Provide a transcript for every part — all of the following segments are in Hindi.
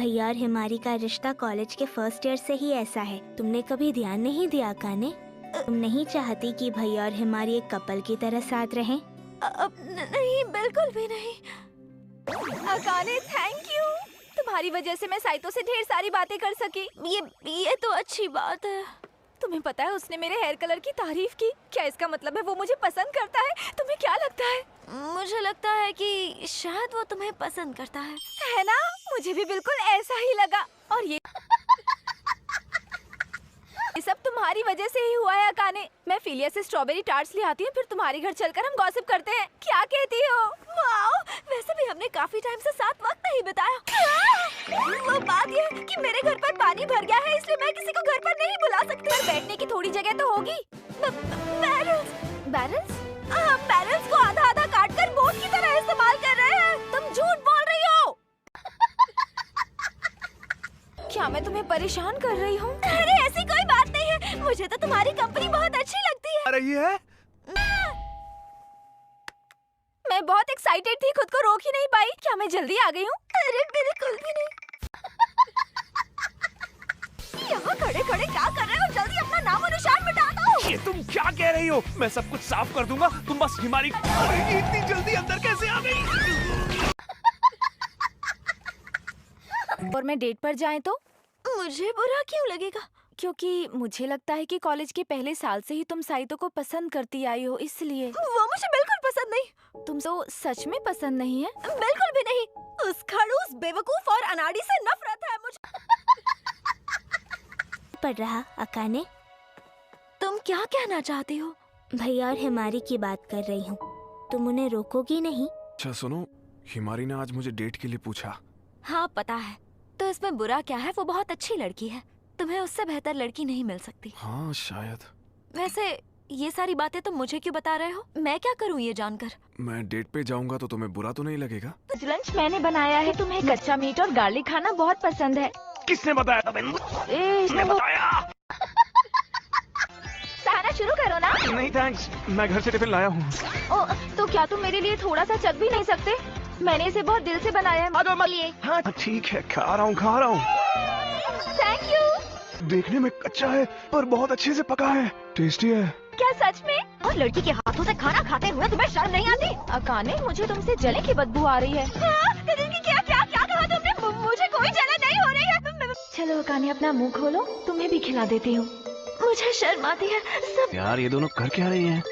भैया और हिमारी का रिश्ता कॉलेज के फर्स्ट ईयर से ही ऐसा है। तुमने कभी ध्यान नहीं दिया काने? तुम नहीं चाहती कि भैया और हिमारी एक कपल की तरह साथ रहें? नहीं, बिल्कुल भी नहीं। Akane, thank you. तुम्हारी वजह से मैं साइतो से ढेर सारी बातें कर सकी। ये तो अच्छी बात है। तुम्हें पता है उसने मेरे हेयर कलर की तारीफ की। क्या इसका मतलब है वो मुझे पसंद करता है? तुम्हें क्या लगता है? मुझे लगता है कि शायद वो तुम्हें पसंद करता है ना? मुझे भी बिल्कुल ऐसा ही लगा। और ये सब तुम्हारी वजह से ही हुआ है अकाने। मैं फिलिया से स्ट्रॉबेरी टार्ट्स ले आती हूँ, फिर तुम्हारे घर चलकर हम गॉसिप करते हैं। क्या कहती हो? वाओ, वैसे भी हमने काफी टाइम से साथ वक्त नहीं बिताया। वो बात ये है कि मेरे घर पर पानी भर गया है, इसलिए मैं किसी को घर पर नहीं बुला सकती। पर बैठने की थोड़ी जगह तो होगी। बैरल्स? बैरल्स? बैरल्स को आधा आधा काट कर बोट की तरह इस्तेमाल कर रहे हैं। तुम झूठ बोल रही हो। क्या मैं तुम्हें परेशान कर रही हूँ? अरे ऐसी कोई बात नहीं है। मुझे तो तुम्हारी कंपनी बहुत अच्छी लगती है। आ रही है? मैं बहुत एक्साइटेड थी, खुद को रोक ही नहीं पाई। क्या मैं जल्दी आ गई हूँ? अरे बिल्कुल भी नहीं। यहाँ खड़े खड़े क्या कर रहे हो? जल्दी अपना नामो निशान मिटा दो। ये तुम क्या कह रही हो? मैं सब कुछ साफ कर दूंगा। तुम बस हिमारी। अरे ये इतनी जल्दी अंदर कैसे आ गई? और मैं डेट पर जाए तो? मुझे बुरा क्यों लगेगा? क्योंकि मुझे लगता है कि कॉलेज के पहले साल से ही तुम साइतो को पसंद करती आई हो, इसलिए। वो मुझे बिल्कुल पसंद नहीं। तुम तो सच में पसंद नहीं है? बिल्कुल भी नहीं। उस खड़ूस, बेवकूफ और अनाड़ी से नफरत है मुझे। पढ़ रहा अकाने? तुम क्या कहना चाहती हो? भैया और हिमारी की बात कर रही हूँ। तुम उन्हें रोकोगी नहीं? अच्छा सुनो, हिमारी ने आज मुझे डेट के लिए पूछा। हाँ पता है। तो इसमें बुरा क्या है? वो बहुत अच्छी लड़की है। तुम्हें उससे बेहतर लड़की नहीं मिल सकती। हाँ शायद। वैसे ये सारी बातें तुम मुझे क्यों बता रहे हो? मैं क्या करूँ ये जानकर? मैं डेट पे जाऊंगा तो तुम्हें बुरा तो नहीं लगेगा? लंच मैंने बनाया है। तुम्हें कच्चा मीट और गार्लिक खाना बहुत पसंद है। किसने बताया? किसने बताया? सहना शुरू करो ना। नहीं थैंक्स, मैं घर से टिफिन लाया हूँ। तो क्या तुम मेरे लिए थोड़ा सा चख भी नहीं सकते? मैंने इसे बहुत दिल से बनाया है। हाँ ठीक है, खा रहा हूँ। Thank you. देखने में कच्चा है पर बहुत अच्छे से पका है। टेस्टी है। क्या सच में? और लड़की के हाथों से खाना खाते हुए तुम्हें शर्म नहीं आती? अकाने, मुझे तुमसे जले की बदबू आ रही है। क्या क्या क्या कहा तुमने? मुझे कोई जलन नहीं हो रही है। चलो अकाने, अपना मुंह खोलो, तुम्हें भी खिला देती हूँ। मुझे शर्म आती है सब। यार ये दोनों कर क्या रही हैं?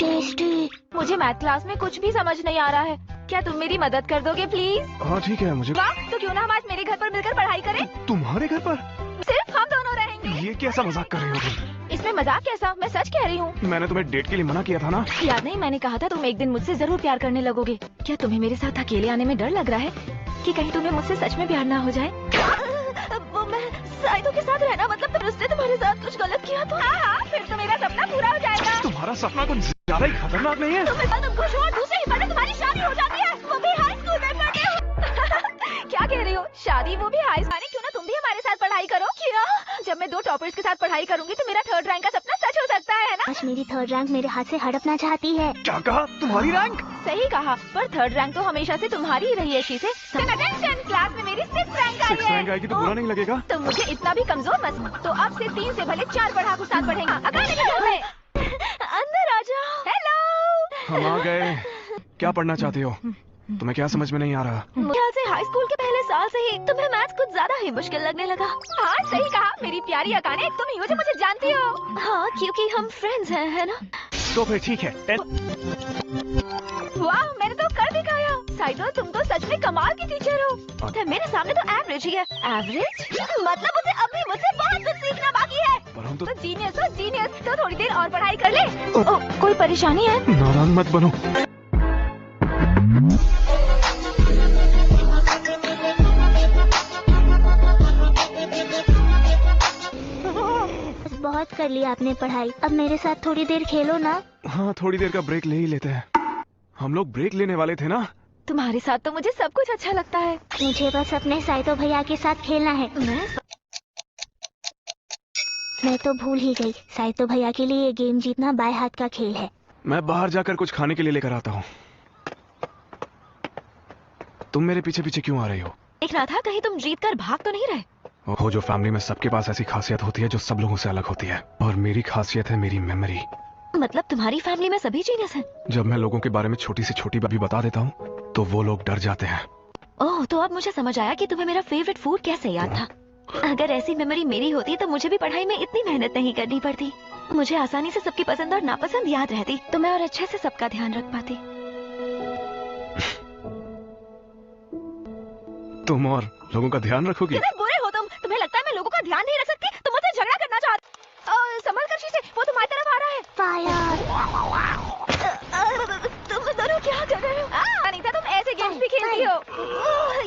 टेस्टी। मुझे मैथ क्लास में कुछ भी समझ नहीं आ रहा है। क्या तुम मेरी मदद कर दोगे प्लीज? हाँ ठीक है, मुझे। वाह, तो क्यों ना हम आज मेरे घर पर मिलकर पढ़ाई करें? तुम्हारे घर पर? सिर्फ हम दोनों रहेंगे। ये कैसा मजाक कर रही हो तुम? इसमें मजाक कैसा? मैं सच कह रही हूँ। मैंने तुम्हें डेट के लिए मना किया था ना? याद नहीं? मैंने कहा था तुम एक दिन मुझसे जरूर प्यार करने लगोगे। क्या तुम्हें मेरे साथ अकेले आने में डर लग रहा है कि कहीं तुम्हें मुझसे सच में प्यार ना हो जाए? वो मैं साइतो के साथ रहना मतलब फिर उसने तुम्हारे साथ कुछ गलत किया तो? हाँ, फिर तो मेरा सपना पूरा हो जाएगा। तुम्हारा सपना कुछ ज्यादा ही खतरनाक नहीं है? तुम खुश हो और दूसरे ही पल तुम्हारी शादी हो जाती है, वो भी हाई स्कूल में पढ़ते हो। क्या कह रही हो? शादी, वो भी हाई स्कूल? क्यों ना तुम भी हमारे साथ पढ़ाई करो? क्या? जब मैं 2 टॉपर्स के साथ पढ़ाई करूंगी तो मेरा 3rd रैंक का सपना सच हो सकता है ना? आज मेरी 3rd रैंक मेरे हाथ से हड़पना चाहती है। क्या कहा? तुम्हारी रैंक? सही कहा, पर 3rd रैंक तो हमेशा से तुम्हारी ही रही है शीशे। क्लास में मेरी 6th रैंक आई 6th रैंक है। आएगी तो बुरा नहीं लगेगा? तो मुझे इतना भी कमजोर मत। तो अब से 3 से भले 4 पढ़ाकू साथ पढ़ेंगे। अकाने के घर में। अंदर आ जाओ। हेलो। हम आ गए। क्या पढ़ना चाहती हो? तुम्हें क्या समझ में नहीं आ रहा? ख्याल से हाई स्कूल के पहले साल से ही तुम्हें मैथ्स कुछ ज्यादा ही मुश्किल लगने लगा। हाँ सही कहा मेरी प्यारी अकाने, तुम ही हो जो मुझे जानती हो। हाँ, क्योंकि हम फ्रेंड्स हैं, है ना? तो फिर ठीक है। वाह, मैंने तो कर दिखाया। साइतो, तुम तो सच में कमाल की टीचर हो। मेरे सामने तो एवरेज ही है। एवरेज? मतलब उसे अब भी मुझसे बहुत कुछ सीखना बाकी है। पर हम तो जीनियस हो, जीनियस। तो थोड़ी देर और पढ़ाई कर ले। कोई परेशानी है? नाराज मत बनो। बहुत कर लिया आपने पढ़ाई, अब मेरे साथ थोड़ी देर खेलो ना। हाँ, थोड़ी देर का ब्रेक ले ही लेते हैं। हम लोग ब्रेक लेने वाले थे ना? तुम्हारे साथ तो मुझे सब कुछ अच्छा लगता है। मुझे बस अपने साइतो भैया के साथ खेलना है। मैं तो भूल ही गई, साइतो भैया के लिए ये गेम जीतना बाएं हाथ का खेल है। मैं बाहर जाकर कुछ खाने के लिए लेकर आता हूँ। तुम मेरे पीछे पीछे क्यों आ रही हो? देख रहा था कहीं तुम जीत कर भाग तो नहीं रहे। ओहो, जो फैमिली में सबके पास ऐसी खासियत होती है जो सब लोगों से अलग होती है, और मेरी खासियत है मेरी मेमोरी। मतलब तुम्हारी फैमिली में सभी जीनियस हैं? जब मैं लोगों के बारे में छोटी से छोटी बात भी बता देता हूँ तो वो लोग डर जाते हैं। ओह, तो अब मुझे समझ आया कि तुम्हें मेरा फेवरेट फूड कैसे याद था। अगर ऐसी मेमोरी मेरी होती तो मुझे भी पढ़ाई में इतनी मेहनत नहीं करनी पड़ती। मुझे आसानी से सबकी पसंद और नापसंद याद रहती, तो मैं और अच्छे से सबका ध्यान रख पाती। तुम और लोगों का ध्यान रखोगी? कितने बुरे हो तुम। तुम्हें लगता है मैं लोगों का ध्यान नहीं रख सकती? तुम मुझसे झगड़ा करना चाहती। संभल कर शीशे, वो तुम्हारी तरफ आ रहा है। तुम दोनों क्या कर रहे हो? अनीता, तुम ऐसे गेम्स भी खेलती हो?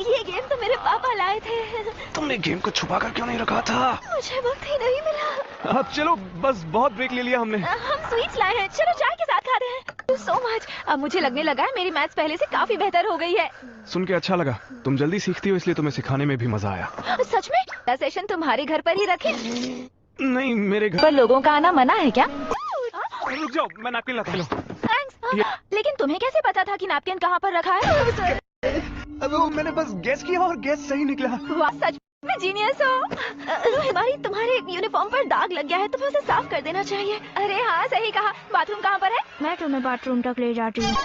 ये गेम तो मेरे पापा लाए थे। तुमने गेम को छुपा कर क्यों नहीं रखा था? मुझे वक्त ही नहीं मिला। अब चलो, बस बहुत ब्रेक ले लिया हमने। हम स्वीट्स लाए हैं, चलो चाय के साथ खाते हैं। So much. अब मुझे लगने लगा है मेरी मैथ्स पहले से काफी बेहतर हो गई है। सुन के अच्छा लगा। तुम जल्दी सीखती हो इसलिए तुम्हें सिखाने में भी मजा आया। सच में? सेशन तुम्हारे घर पर ही रखे? नहीं, मेरे घर पर लोगों का आना मना है क्या? रुक जाओ, मैं नैपकिन लाता हूँ। थैंक्स। लेकिन तुम्हें कैसे पता था कि नैपकिन कहाँ पर रखा है? अब मैंने बस गेस किया और गेस सही निकला। वाह, सच में जीनियस हो। हिमारी, तुम्हारे यूनिफॉर्म पर दाग लग गया है, तुम्हें उसे साफ कर देना चाहिए। अरे हाँ, सही कहा। बाथरूम कहाँ पर है? मैं तुम्हें बाथरूम तक ले जाती हूँ।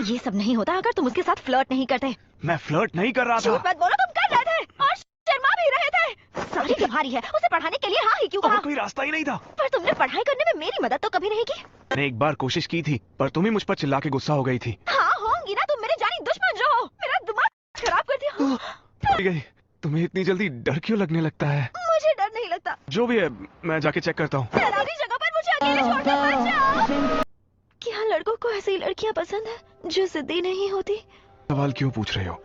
ये सब नहीं होता अगर तुम उसके साथ फ्लर्ट नहीं करते। मैं फ्लर्ट नहीं कर रहा था। झूठ मत बोलो, तुम कर रहे थे और शर्मा भी रहे थे। सारी तुम्हारी है। उसे पढ़ाने के लिए हाँ ही क्यों और कहा? कोई रास्ता ही नहीं था। पर तुमने पढ़ाई करने में मेरी मदद तो कभी नहीं की। मैंने एक बार कोशिश की थी, पर तुम ही मुझ पर चिल्ला के गुस्सा हो गई थी। हाँ होंगी ना, तुम मेरे जानी दुश्मन जो हो। मेरा दिमाग खराब कर दिया। ठीक है, तुम्हें इतनी जल्दी डर क्यों लगने लगता है? मुझे डर नहीं लगता। जो भी है, मैं जाके चेक करता हूँ। डरावनी जगह पर मुझे अकेले छोड़कर मत जाओ। क्या लड़कों को ऐसी लड़कियाँ पसंद है जो जिद्दी नहीं होती? सवाल क्यों पूछ रहे हो?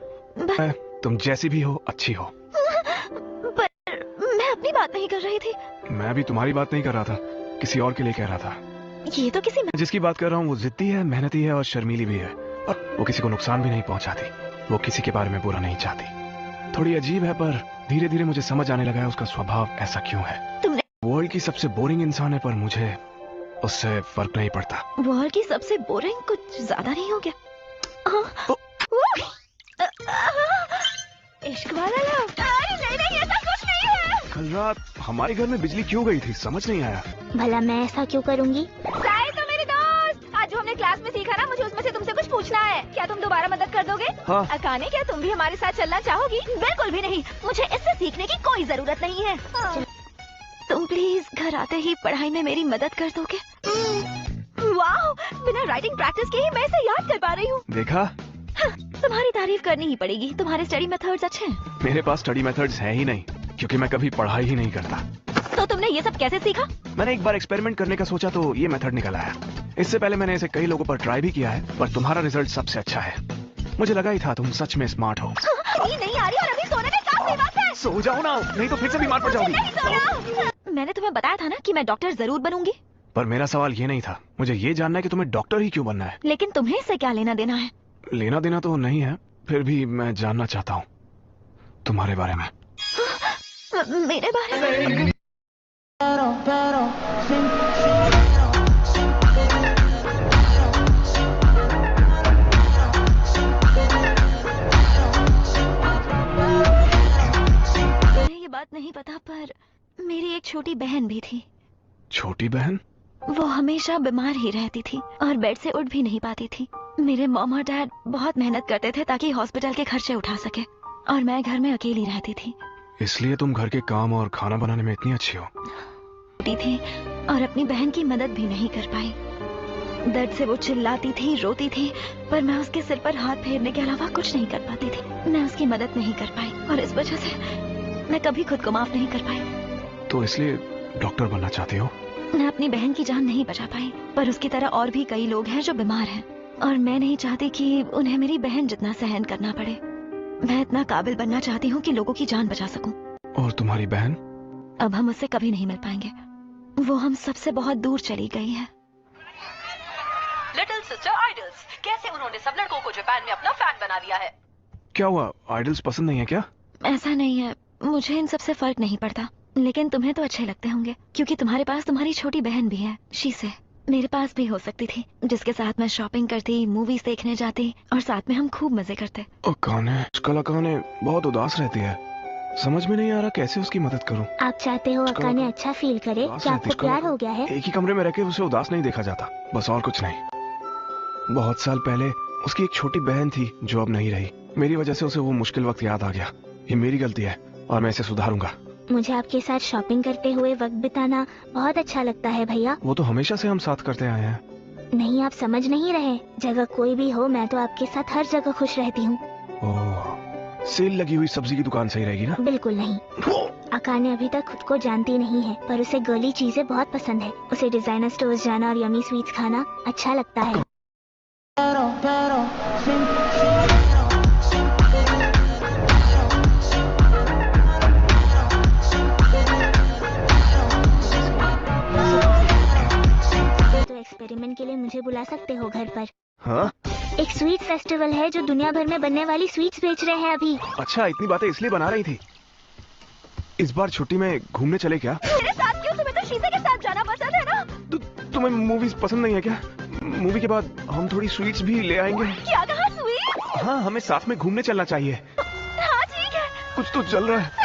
तुम जैसी भी हो, अच्छी हो। पर मैं अपनी बात नहीं कर रही थी। मैं भी तुम्हारी बात नहीं कर रहा था, किसी और के लिए कह रहा था। ये तो किसी जिसकी बात कर रहा हूँ वो जिद्दी है, मेहनती है और शर्मीली भी है, और वो किसी को नुकसान भी नहीं पहुंचाती। वो किसी के बारे में बुरा नहीं चाहती। थोड़ी अजीब है, पर धीरे धीरे मुझे समझ आने लगा है उसका स्वभाव ऐसा क्यों है। तुमने वर्ल्ड की सबसे बोरिंग इंसान है, पर मुझे उससे फर्क नहीं पड़ता। वर्ल्ड की सबसे बोरिंग कुछ ज्यादा नहीं हो गया? इश्क वाला लव? नहीं नहीं, ऐसा कुछ नहीं है। कल रात हमारे घर में बिजली क्यों गई थी, समझ नहीं आया। भला मैं ऐसा क्यों करूँगी? साई तो मेरी दोस्त, आज जो हमने क्लास में सीखा ना, मुझे उसमें से तुमसे कुछ पूछना है। क्या तुम दोबारा मदद कर दोगे? हाँ। अकाने, क्या तुम भी हमारे साथ चलना चाहोगी? बिल्कुल भी नहीं, मुझे इससे सीखने की कोई जरूरत नहीं है। तुम प्लीज घर आते ही पढ़ाई में मेरी मदद कर दोगे? वाह, बिना राइटिंग प्रैक्टिस के ही मैं इसे याद कर पा रही हूँ। देखा, तुम्हारी तारीफ करनी ही पड़ेगी, तुम्हारे स्टडी मेथड्स अच्छे हैं। मेरे पास स्टडी मेथड्स है ही नहीं, क्योंकि मैं कभी पढ़ाई ही नहीं करता। तो तुमने ये सब कैसे सीखा? मैंने एक बार एक्सपेरिमेंट करने का सोचा तो ये मेथड निकल आया। इससे पहले मैंने इसे कई लोगों पर ट्राई भी किया है, पर तुम्हारा रिजल्ट सबसे अच्छा है। मुझे लगा ही था तुम सच में स्मार्ट हो। ये नहीं आ रही और अभी सोने में क्या बात है? सो जाओ ना, नहीं तो फिर से बीमार पड़ जाओगी। नहीं सोना। मैंने तुम्हें बताया था ना कि मैं डॉक्टर जरूर बनूंगी। पर मेरा सवाल ये नहीं था, मुझे ये जानना है कि तुम्हें डॉक्टर ही क्यों बनना है। लेकिन तुम्हें इससे क्या लेना देना है? लेना देना तो नहीं है, फिर भी मैं जानना चाहता हूँ तुम्हारे बारे में। मेरे बारे में? मुझे ये बात नहीं पता, पर मेरी एक छोटी बहन भी थी। छोटी बहन? वो हमेशा बीमार ही रहती थी और बेड से उठ भी नहीं पाती थी। मेरे मॉम और डैड बहुत मेहनत करते थे ताकि हॉस्पिटल के खर्चे उठा सके, और मैं घर में अकेली रहती थी। इसलिए तुम घर के काम और खाना बनाने में इतनी अच्छी हो। छोटी थी और अपनी बहन की मदद भी नहीं कर पाई। दर्द से वो चिल्लाती थी, रोती थी, पर मैं उसके सिर पर हाथ फेरने के अलावा कुछ नहीं कर पाती थी। मैं उसकी मदद नहीं कर पाई और इस वजह से मैं कभी खुद को माफ नहीं कर पाई। तो इसलिए डॉक्टर बनना चाहती हो? मैं अपनी बहन की जान नहीं बचा पाई, पर उसकी तरह और भी कई लोग हैं जो बीमार हैं, और मैं नहीं चाहती कि उन्हें मेरी बहन जितना सहन करना पड़े। मैं इतना काबिल बनना चाहती हूँ कि लोगों की जान बचा सकूं। और तुम्हारी बहन? अब हम उससे कभी नहीं मिल पाएंगे। वो हम सबसे बहुत दूर चली गई है। लिटिल सिस्टर आइडल्स, कैसे उन्होंने सब लड़कों को जापान में अपना फैन बना दिया है। क्या हुआ, आइडल्स पसंद नहीं है क्या? ऐसा नहीं है, मुझे इन सबसे फर्क नहीं पड़ता, लेकिन तुम्हें तो अच्छे लगते होंगे क्योंकि तुम्हारे पास तुम्हारी छोटी बहन भी है, शीसे। मेरे पास भी हो सकती थी, जिसके साथ मैं शॉपिंग करती, मूवीज देखने जाती और साथ में हम खूब मजे करते। अकाने, आजकल अकाने बहुत उदास रहती है। समझ में नहीं आ रहा कैसे उसकी मदद करूं। आप चाहते हो अकाने अच्छा फील करे? उदास क्या रहती, आपको प्यार हो गया है? एक ही कमरे में रह के उसे उदास नहीं देखा जाता, बस और कुछ नहीं। बहुत साल पहले उसकी एक छोटी बहन थी जो अब नहीं रही। मेरी वजह से उसे वो मुश्किल वक्त याद आ गया। ये मेरी गलती है और मैं इसे सुधारूंगा। मुझे आपके साथ शॉपिंग करते हुए वक्त बिताना बहुत अच्छा लगता है भैया। वो तो हमेशा से हम साथ करते आए हैं। नहीं, आप समझ नहीं रहे। जगह कोई भी हो, मैं तो आपके साथ हर जगह खुश रहती हूँ। ओह, सेल लगी हुई सब्जी की दुकान सही रहेगी ना? बिल्कुल नहीं। अकाने अभी तक खुद को जानती नहीं है, पर उसे गर्ली चीजें बहुत पसंद है। उसे डिजाइनर स्टोर्स जाना और यमी स्वीट्स खाना अच्छा लगता है। तो एक्सपेरिमेंट के लिए मुझे बुला सकते हो घर पर। हाँ? एक स्वीट फेस्टिवल है जो दुनिया भर में बनने वाली स्वीट्स बेच रहे हैं अभी। अच्छा, इतनी बातें इसलिए बना रही थी। इस बार छुट्टी में घूमने चले क्या? मेरे साथ क्यों? तुम्हें तो शीशे के साथ जाना पसंद है ना? तुम्हें मूवीज पसंद नहीं है क्या? मूवी के बाद हम थोड़ी स्वीट्स भी ले आएंगे। क्या कहा? स्वीट? हाँ, हमें साथ में घूमने चलना चाहिए। हाँ ठीक है। कुछ तो चल रहा है।